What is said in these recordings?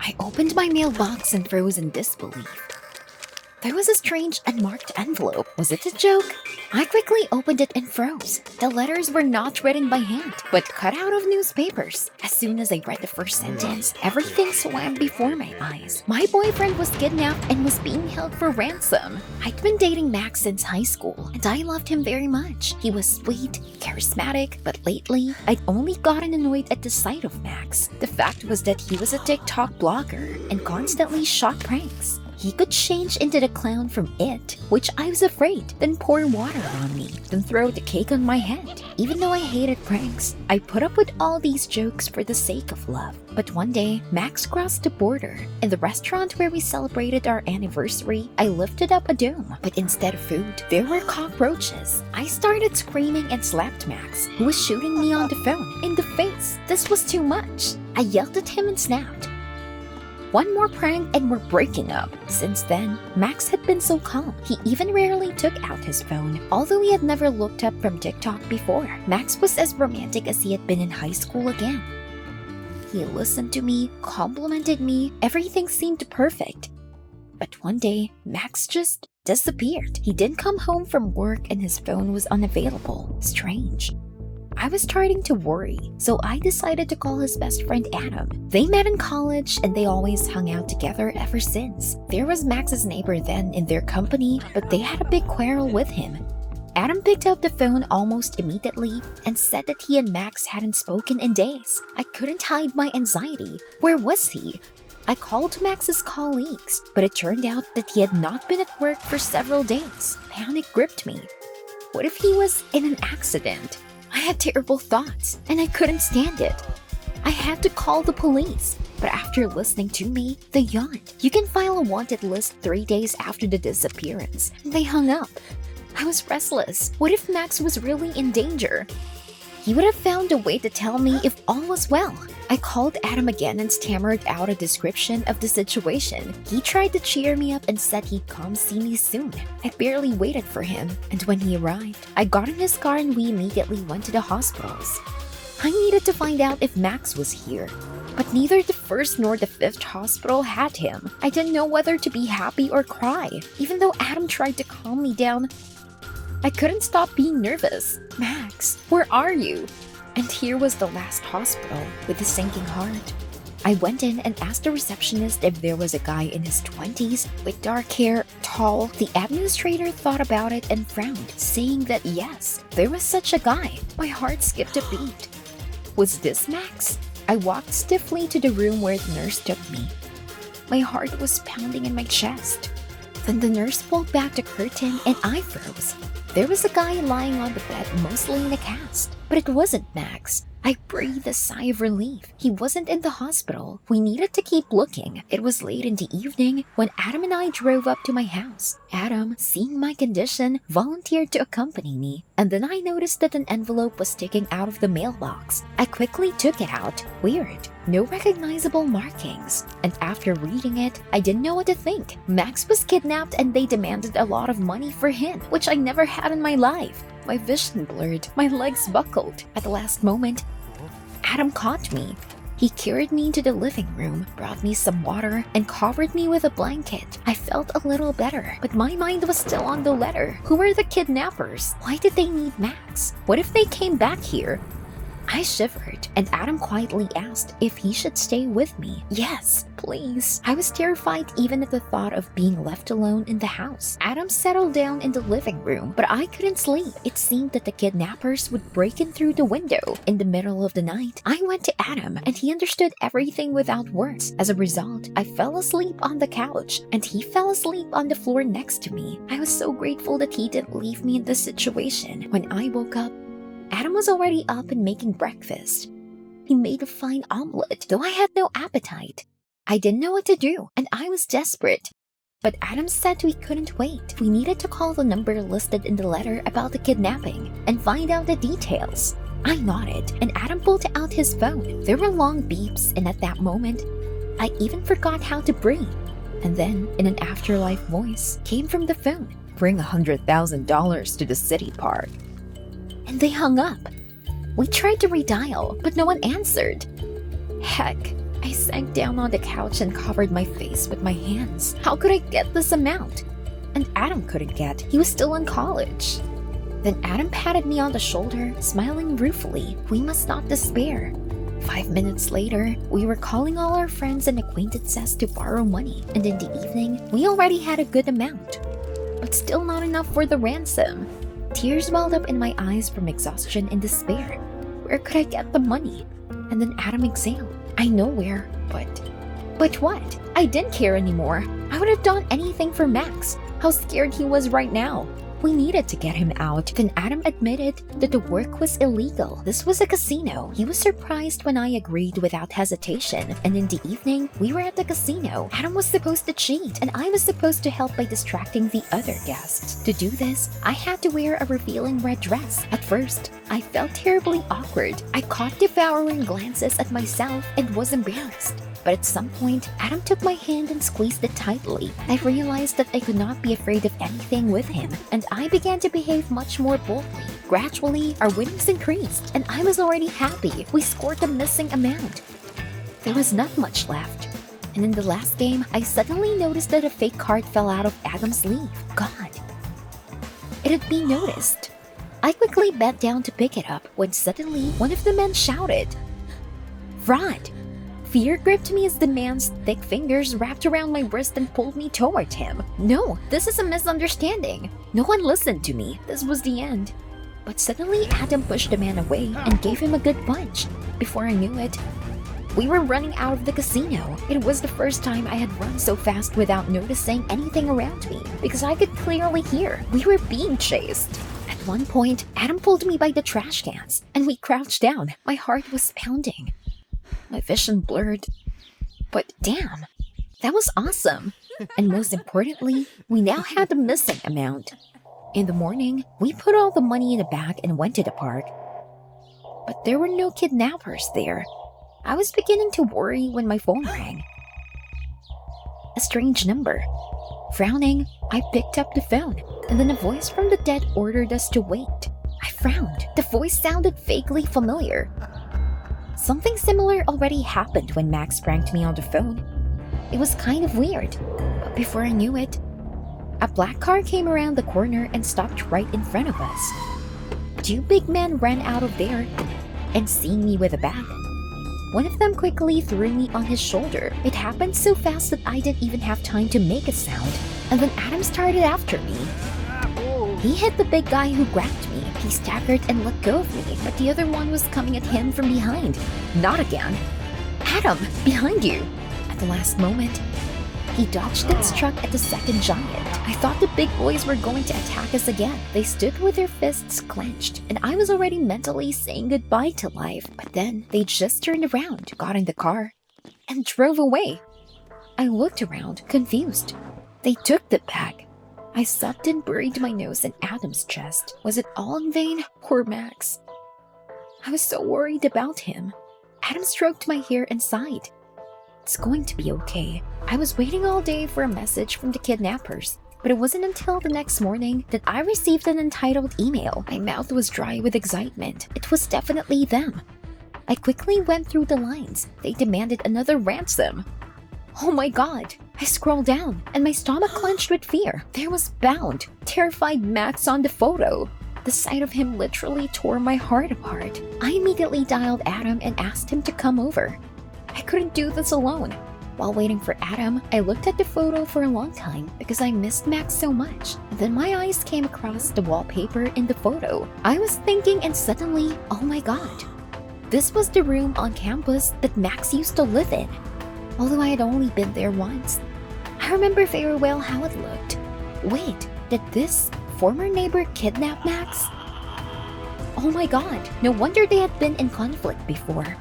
I opened my mailbox and froze in disbelief. There was a strange unmarked envelope. Was it a joke? I quickly opened it and froze. The letters were not written by hand, but cut out of newspapers. As soon as I read the first sentence, everything swam before my eyes. My boyfriend was kidnapped and was being held for ransom. I'd been dating Max since high school, and I loved him very much. He was sweet, charismatic, but lately, I'd only gotten annoyed at the sight of Max. The fact was that he was a TikTok blogger and constantly shot pranks. He could change into the clown from It, which I was afraid, then pour water on me, then throw the cake on my head. Even though I hated pranks, I put up with all these jokes for the sake of love. But one day, Max crossed the border. In the restaurant where we celebrated our anniversary, I lifted up a dome, but instead of food, there were cockroaches. I started screaming and slapped Max, who was shooting me on the phone, in the face. This was too much. I yelled at him and snapped. One more prank and we're breaking up. Since then, Max had been so calm. He even rarely took out his phone, although he had never looked up from TikTok before. Max was as romantic as he had been in high school again. He listened to me, complimented me, everything seemed perfect. But one day, Max just disappeared. He didn't come home from work and his phone was unavailable. Strange. I was starting to worry, so I decided to call his best friend Adam. They met in college and they always hung out together ever since. There was Max's neighbor then in their company, but they had a big quarrel with him. Adam picked up the phone almost immediately and said that he and Max hadn't spoken in days. I couldn't hide my anxiety. Where was he? I called Max's colleagues, but it turned out that he had not been at work for several days. Panic gripped me. What if he was in an accident? I had terrible thoughts, and I couldn't stand it. I had to call the police, but after listening to me, they yawned. You can file a wanted list 3 days after the disappearance. They hung up. I was restless. What if Max was really in danger? He would have found a way to tell me if all was well. I called Adam again and stammered out a description of the situation. He tried to cheer me up and said he'd come see me soon. I barely waited for him, and when he arrived, I got in his car and we immediately went to the hospitals. I needed to find out if Max was here, but neither the first nor the fifth hospital had him. I didn't know whether to be happy or cry. Even though Adam tried to calm me down, I couldn't stop being nervous. Max, where are you? And here was the last hospital, with a sinking heart. I went in and asked the receptionist if there was a guy in his 20s with dark hair, tall. The administrator thought about it and frowned, saying that yes, there was such a guy. My heart skipped a beat. Was this Max? I walked stiffly to the room where the nurse took me. My heart was pounding in my chest. Then the nurse pulled back the curtain and I froze. There was a guy lying on the bed, mostly in a cast, but it wasn't Max. I breathed a sigh of relief. He wasn't in the hospital. We needed to keep looking. It was late in the evening when Adam and I drove up to my house. Adam, seeing my condition, volunteered to accompany me, and then I noticed that an envelope was sticking out of the mailbox. I quickly took it out. Weird. No recognizable markings. And after reading it, I didn't know what to think. Max was kidnapped and they demanded a lot of money for him, which I never had in my life. My vision blurred, my legs buckled. At the last moment, Adam caught me. He carried me into the living room, brought me some water, and covered me with a blanket. I felt a little better, but my mind was still on the letter. Who were the kidnappers? Why did they need Max? What if they came back here? I shivered, and Adam quietly asked if he should stay with me. Yes, please. I was terrified even at the thought of being left alone in the house. Adam settled down in the living room, but I couldn't sleep. It seemed that the kidnappers would break in through the window. In the middle of the night, I went to Adam, and he understood everything without words. As a result, I fell asleep on the couch, and he fell asleep on the floor next to me. I was so grateful that he didn't leave me in this situation. When I woke up, Adam was already up and making breakfast. He made a fine omelet, though I had no appetite. I didn't know what to do, and I was desperate. But Adam said we couldn't wait. We needed to call the number listed in the letter about the kidnapping and find out the details. I nodded, and Adam pulled out his phone. There were long beeps, and at that moment, I even forgot how to breathe. And then, in an afterlife voice, came from the phone. Bring $100,000 to the city park. And they hung up. We tried to redial, but no one answered. Heck, I sank down on the couch and covered my face with my hands. How could I get this amount? And Adam couldn't get. He was still in college. Then Adam patted me on the shoulder, smiling ruefully. We must not despair. 5 minutes later, we were calling all our friends and acquaintances to borrow money, and in the evening, we already had a good amount. But still not enough for the ransom. Tears welled up in my eyes from exhaustion and despair. Where could I get the money? And then Adam exhaled. I know where, but what? I didn't care anymore. I would have done anything for Max. How scared he was right now. We needed to get him out. Then Adam admitted that the work was illegal. This was a casino. He was surprised when I agreed without hesitation. And in the evening, we were at the casino. Adam was supposed to cheat, and I was supposed to help by distracting the other guests. To do this, I had to wear a revealing red dress. At first, I felt terribly awkward. I caught devouring glances at myself and was embarrassed. But at some point, Adam took my hand and squeezed it tightly. I realized that I could not be afraid of anything with him, and I began to behave much more boldly. Gradually, our winnings increased, and I was already happy. We scored the missing amount. There was not much left. And in the last game, I suddenly noticed that a fake card fell out of Adam's sleeve. God. It had been noticed. I quickly bent down to pick it up when suddenly one of the men shouted, "Fraud!" Fear gripped me as the man's thick fingers wrapped around my wrist and pulled me toward him. No, this is a misunderstanding. No one listened to me. This was the end. But suddenly, Adam pushed the man away and gave him a good punch. Before I knew it, we were running out of the casino. It was the first time I had run so fast without noticing anything around me, because I could clearly hear we were being chased. At one point, Adam pulled me by the trash cans, and we crouched down. My heart was pounding. My vision blurred. But damn, that was awesome. And most importantly, we now had the missing amount. In the morning, we put all the money in a bag and went to the park. But there were no kidnappers there. I was beginning to worry when my phone rang. A strange number. Frowning, I picked up the phone, and then a voice from the dead ordered us to wait. I frowned. The voice sounded vaguely familiar. Something similar already happened when Max pranked me on the phone. It was kind of weird, but before I knew it, a black car came around the corner and stopped right in front of us. Two big men ran out of there, and seeing me with a bag, one of them quickly threw me on his shoulder. It happened so fast that I didn't even have time to make a sound, and then Adam started after me. He hit the big guy who grabbed me. He staggered and let go of me, but the other one was coming at him from behind. Not again. Adam, behind you. At the last moment, he dodged and struck at the second giant. I thought the big boys were going to attack us again. They stood with their fists clenched, and I was already mentally saying goodbye to life. But then they just turned around, got in the car, and drove away. I looked around, confused. They took the bag. I sucked and buried my nose in Adam's chest. Was it all in vain? Poor Max. I was so worried about him. Adam stroked my hair and sighed. It's going to be okay. I was waiting all day for a message from the kidnappers, but it wasn't until the next morning that I received an entitled email. My mouth was dry with excitement. It was definitely them. I quickly went through the lines. They demanded another ransom. Oh my god! I scrolled down, and my stomach clenched with fear. There was bound, terrified Max on the photo. The sight of him literally tore my heart apart. I immediately dialed Adam and asked him to come over. I couldn't do this alone. While waiting for Adam, I looked at the photo for a long time because I missed Max so much. Then my eyes came across the wallpaper in the photo. I was thinking, and suddenly, oh my god. This was the room on campus that Max used to live in. Although I had only been there once, I remember very well how it looked. Wait, did this former neighbor kidnap Max? Oh my god, no wonder they had been in conflict before.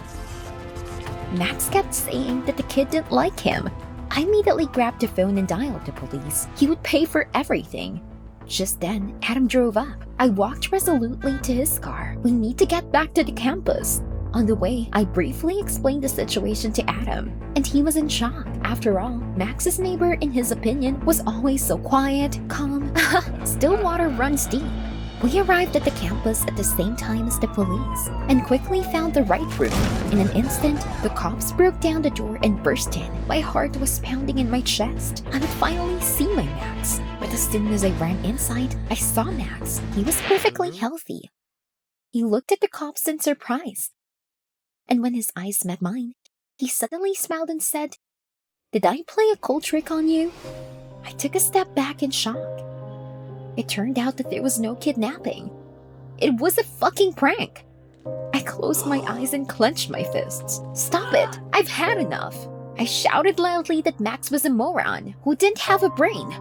Max kept saying that the kid didn't like him. I immediately grabbed the phone and dialed the police. He would pay for everything. Just then, Adam drove up. I walked resolutely to his car. We need to get back to the campus. On the way, I briefly explained the situation to Adam, and he was in shock. After all, Max's neighbor, in his opinion, was always so quiet, calm. Still water runs deep. We arrived at the campus at the same time as the police and quickly found the right room. In an instant, the cops broke down the door and burst in. My heart was pounding in my chest. I would finally see my Max. But as soon as I ran inside, I saw Max. He was perfectly healthy. He looked at the cops in surprise. And when his eyes met mine, he suddenly smiled and said, "Did I play a cold trick on you?" I took a step back in shock. It turned out that there was no kidnapping. It was a fucking prank. I closed my eyes and clenched my fists. "Stop it! I've had enough!" I shouted loudly that Max was a moron who didn't have a brain.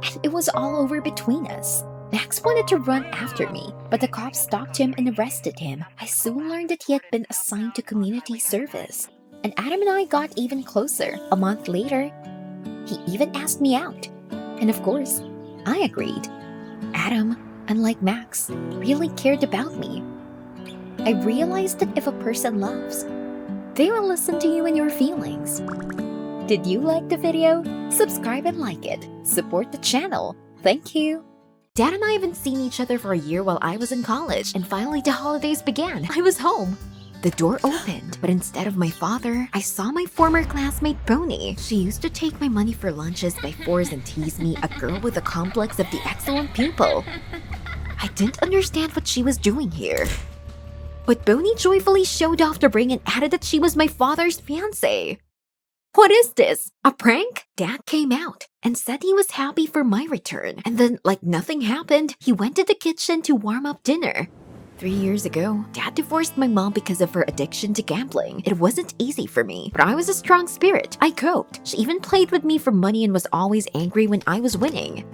And it was all over between us. Max wanted to run after me, but the cops stopped him and arrested him. I soon learned that he had been assigned to community service. And Adam and I got even closer. A month later, he even asked me out. And of course, I agreed. Adam, unlike Max, really cared about me. I realized that if a person loves, they will listen to you and your feelings. Did you like the video? Subscribe and like it. Support the channel. Thank you. Dad and I haven't seen each other for a year while I was in college, and finally the holidays began. I was home. The door opened, but instead of my father, I saw my former classmate Bonnie. She used to take my money for lunches by force and tease me, a girl with a complex of the excellent pupil. I didn't understand what she was doing here. But Bonnie joyfully showed off the ring and added that she was my father's fiancé. What is this? A prank? Dad came out and said he was happy for my return. And then, like nothing happened, he went to the kitchen to warm up dinner. 3 years ago, Dad divorced my mom because of her addiction to gambling. It wasn't easy for me, but I was a strong spirit. I coped. She even played with me for money and was always angry when I was winning.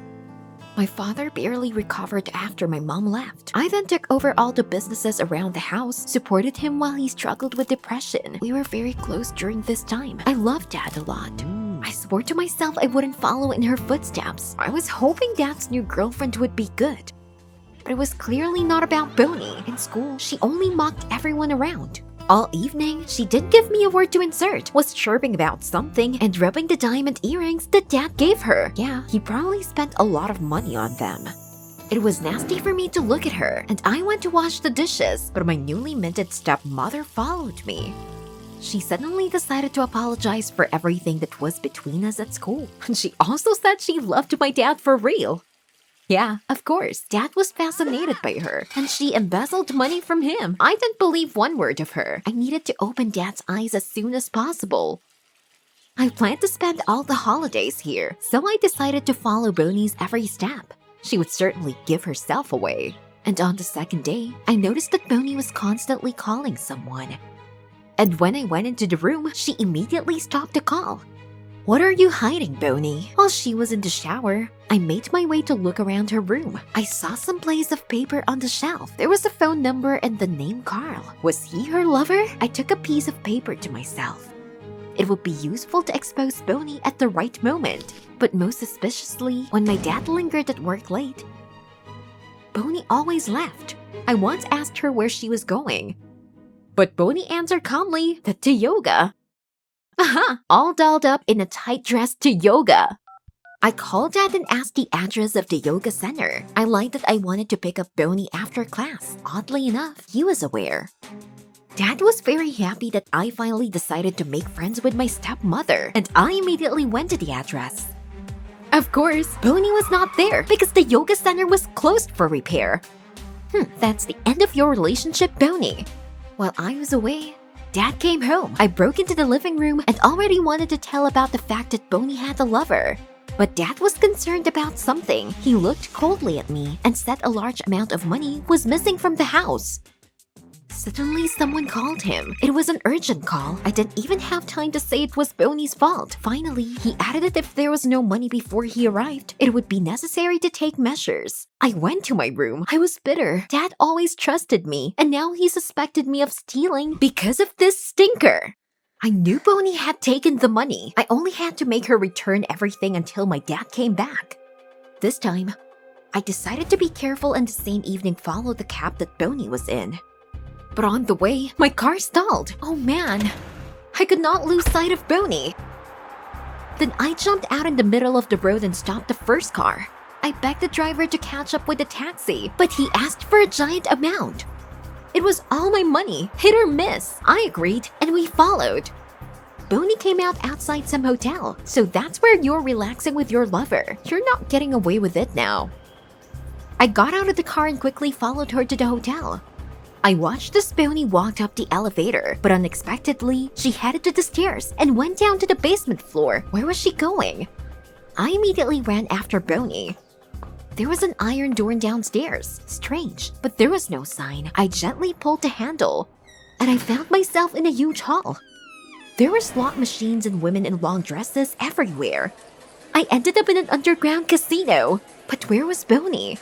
My father barely recovered after my mom left. I then took over all the businesses around the house, supported him while he struggled with depression. We were very close during this time. I loved Dad a lot. I swore to myself I wouldn't follow in her footsteps. I was hoping Dad's new girlfriend would be good. But it was clearly not about Bonnie. In school, she only mocked everyone around. All evening, she did give me a word to insert, was chirping about something, and rubbing the diamond earrings that Dad gave her. Yeah, he probably spent a lot of money on them. It was nasty for me to look at her, and I went to wash the dishes, but my newly minted stepmother followed me. She suddenly decided to apologize for everything that was between us at school. And she also said she loved my dad for real. Yeah, of course, Dad was fascinated by her, and she embezzled money from him. I didn't believe one word of her. I needed to open Dad's eyes as soon as possible. I planned to spend all the holidays here, so I decided to follow Bonnie's every step. She would certainly give herself away. And on the second day, I noticed that Bonnie was constantly calling someone. And when I went into the room, she immediately stopped the call. "What are you hiding, Bonnie?" While she was in the shower, I made my way to look around her room. I saw some plays of paper on the shelf. There was a phone number and the name Carl. Was he her lover? I took a piece of paper to myself. It would be useful to expose Bonnie at the right moment. But most suspiciously, when my dad lingered at work late, Bonnie always left. I once asked her where she was going, but Bonnie answered calmly that to yoga. All dolled up in a tight dress to yoga. I called Dad and asked the address of the yoga center. I lied that I wanted to pick up Bonnie after class. Oddly enough, he was aware. Dad was very happy that I finally decided to make friends with my stepmother, and I immediately went to the address. Of course, Bonnie was not there because the yoga center was closed for repair. That's the end of your relationship, Bonnie. While I was away, Dad came home. I broke into the living room and already wanted to tell about the fact that Bonnie had a lover. But Dad was concerned about something. He looked coldly at me and said a large amount of money was missing from the house. Suddenly, someone called him. It was an urgent call. I didn't even have time to say it was Bonnie's fault. Finally, he added that if there was no money before he arrived, it would be necessary to take measures. I went to my room. I was bitter. Dad always trusted me, and now he suspected me of stealing because of this stinker. I knew Bonnie had taken the money. I only had to make her return everything until my dad came back. This time, I decided to be careful and the same evening followed the cab that Bonnie was in. But on the way, my car stalled. Oh man, I could not lose sight of Bonnie. Then I jumped out in the middle of the road and stopped the first car. I begged the driver to catch up with the taxi, but he asked for a giant amount. It was all my money, hit or miss. I agreed, and we followed. Bonnie came out outside some hotel, so that's where you're relaxing with your lover. You're not getting away with it now. I got out of the car and quickly followed her to the hotel. I watched as Bonnie walked up the elevator, but unexpectedly, she headed to the stairs and went down to the basement floor. Where was she going? I immediately ran after Bonnie. There was an iron door downstairs. Strange, but there was no sign. I gently pulled the handle, and I found myself in a huge hall. There were slot machines and women in long dresses everywhere. I ended up in an underground casino. But where was Bonnie?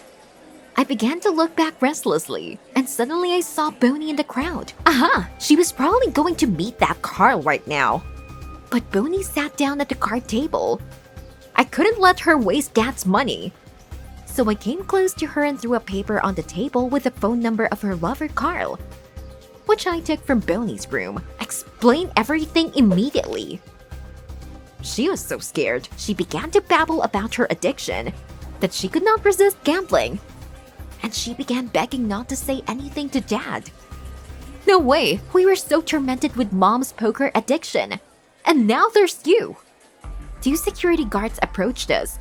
I began to look back restlessly, and suddenly I saw Bonnie in the crowd. Aha! She was probably going to meet that Carl right now. But Bonnie sat down at the card table. I couldn't let her waste Dad's money. So I came close to her and threw a paper on the table with the phone number of her lover Carl, which I took from Bonnie's room. Explain everything immediately. She was so scared, she began to babble about her addiction, that she could not resist gambling. And she began begging not to say anything to Dad. No way, we were so tormented with Mom's poker addiction. And now there's you. 2 security guards approached us.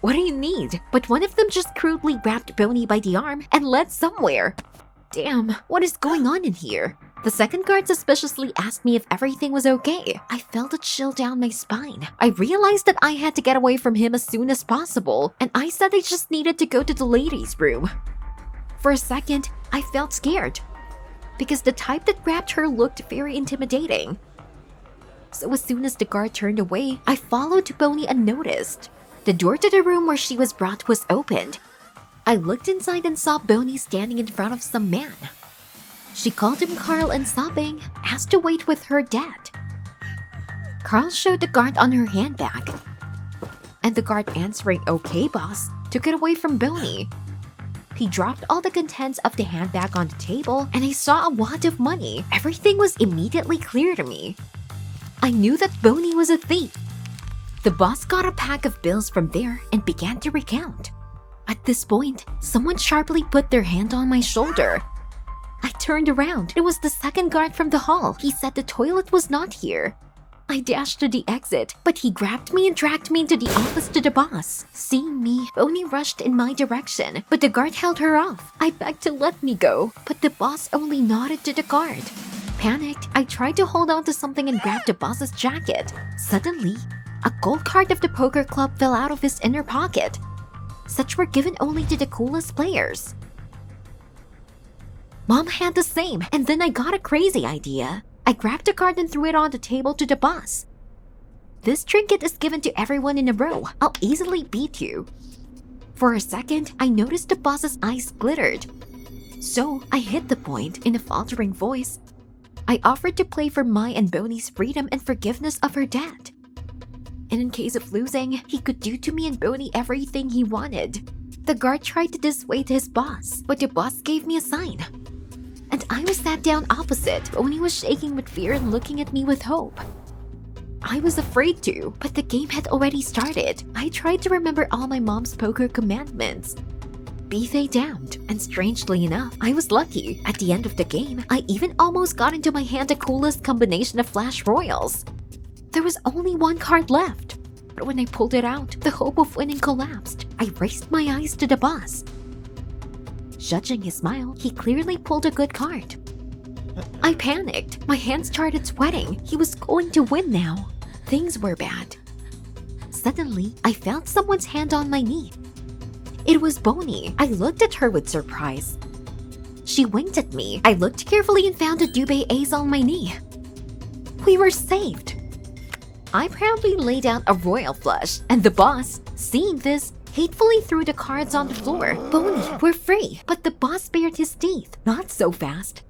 What do you need? But one of them just crudely grabbed Bonnie by the arm and led somewhere. Damn, what is going on in here? The second guard suspiciously asked me if everything was okay. I felt a chill down my spine. I realized that I had to get away from him as soon as possible, and I said I just needed to go to the ladies' room. For a second, I felt scared, because the type that grabbed her looked very intimidating. So as soon as the guard turned away, I followed Bonnie unnoticed. The door to the room where she was brought was opened. I looked inside and saw Bonnie standing in front of some man. She called him Carl and sobbing, asked to wait with her dad. Carl showed the guard on her handbag. And the guard answering, "Okay, boss," took it away from Bonnie. He dropped all the contents of the handbag on the table, and I saw a wad of money. Everything was immediately clear to me. I knew that Bonnie was a thief. The boss got a pack of bills from there and began to recount. At this point, someone sharply put their hand on my shoulder. I turned around. It was the second guard from the hall. He said the toilet was not here. I dashed to the exit, but he grabbed me and dragged me into the office to the boss. Seeing me, Bonnie rushed in my direction, but the guard held her off. I begged to let me go, but the boss only nodded to the guard. Panicked, I tried to hold on to something and grab the boss's jacket. Suddenly, a gold card of the poker club fell out of his inner pocket. Such were given only to the coolest players. Mom had the same, and then I got a crazy idea. I grabbed the card and threw it on the table to the boss. This trinket is given to everyone in a row. I'll easily beat you. For a second, I noticed the boss's eyes glittered. So I hit the point in a faltering voice. I offered to play for my and Bonnie's freedom and forgiveness of her dad. And in case of losing, he could do to me and Bonnie everything he wanted. The guard tried to dissuade his boss, but the boss gave me a sign. And I was sat down opposite. Bonnie was shaking with fear and looking at me with hope. I was afraid to, but the game had already started. I tried to remember all my mom's poker commandments. Be they damned, and strangely enough, I was lucky. At the end of the game, I even almost got into my hand the coolest combination of flash royals. There was only one card left, but when I pulled it out, the hope of winning collapsed. I raised my eyes to the boss. Judging his smile, he clearly pulled a good card. I panicked. My hands started sweating. He was going to win now. Things were bad. Suddenly, I felt someone's hand on my knee. It was Bonnie. I looked at her with surprise. She winked at me. I looked carefully and found a Dubé ace on my knee. We were saved. I proudly laid out a royal flush, and the boss, seeing this, hatefully threw the cards on the floor. Bonnie, we're free. But the boss bared his teeth. Not so fast.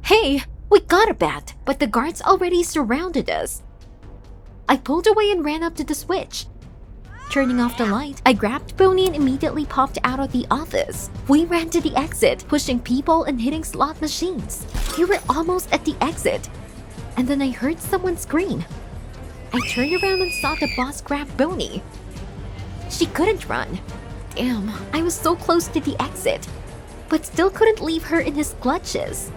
Hey, we got a bet, but the guards already surrounded us. I pulled away and ran up to the switch. Turning off the light, I grabbed Bonnie and immediately popped out of the office. We ran to the exit, pushing people and hitting slot machines. We were almost at the exit, and then I heard someone scream. I turned around and saw the boss grab Bonnie. She couldn't run. Damn, I was so close to the exit, but still couldn't leave her in his clutches.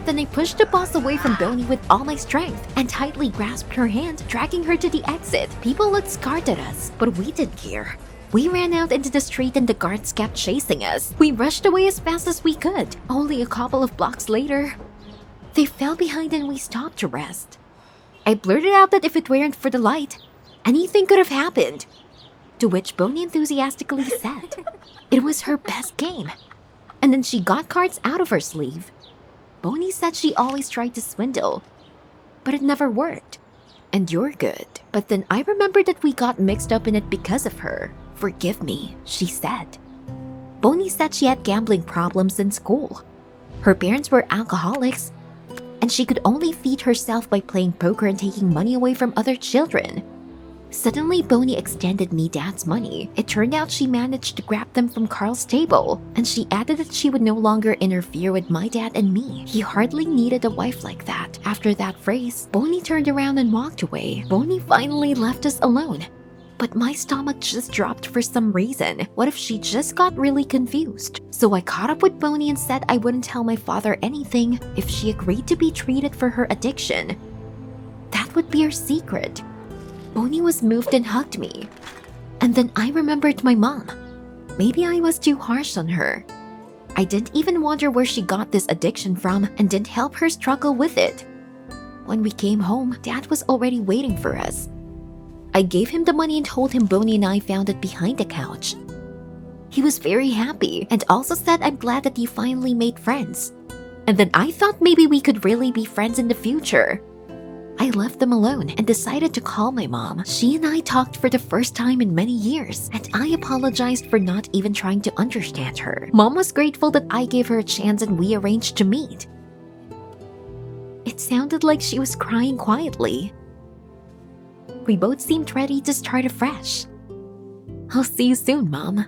Then I pushed the boss away from Bonnie with all my strength and tightly grasped her hand, dragging her to the exit. People looked scared at us, but we didn't care. We ran out into the street and the guards kept chasing us. We rushed away as fast as we could. Only a couple of blocks later, they fell behind and we stopped to rest. I blurted out that if it weren't for the light, anything could have happened. To which Bonnie enthusiastically said it was her best game. And then she got cards out of her sleeve. Bonnie said she always tried to swindle, but it never worked. And you're good. But then I remembered that we got mixed up in it because of her. Forgive me, she said. Bonnie said she had gambling problems in school. Her parents were alcoholics, and she could only feed herself by playing poker and taking money away from other children. Suddenly, Bonnie extended me Dad's money. It turned out she managed to grab them from Carl's table, and she added that she would no longer interfere with my dad and me. He hardly needed a wife like that. After that phrase, Bonnie turned around and walked away. Bonnie finally left us alone. But my stomach just dropped for some reason. What if she just got really confused? So I caught up with Bonnie and said I wouldn't tell my father anything if she agreed to be treated for her addiction. That would be her secret. Bonnie was moved and hugged me. And then I remembered my mom. Maybe I was too harsh on her. I didn't even wonder where she got this addiction from and didn't help her struggle with it. When we came home, Dad was already waiting for us. I gave him the money and told him Bonnie and I found it behind the couch. He was very happy and also said I'm glad that you finally made friends. And then I thought maybe we could really be friends in the future. I left them alone and decided to call my mom. She and I talked for the first time in many years, and I apologized for not even trying to understand her. Mom was grateful that I gave her a chance and we arranged to meet. It sounded like she was crying quietly. We both seemed ready to start afresh. I'll see you soon, Mom.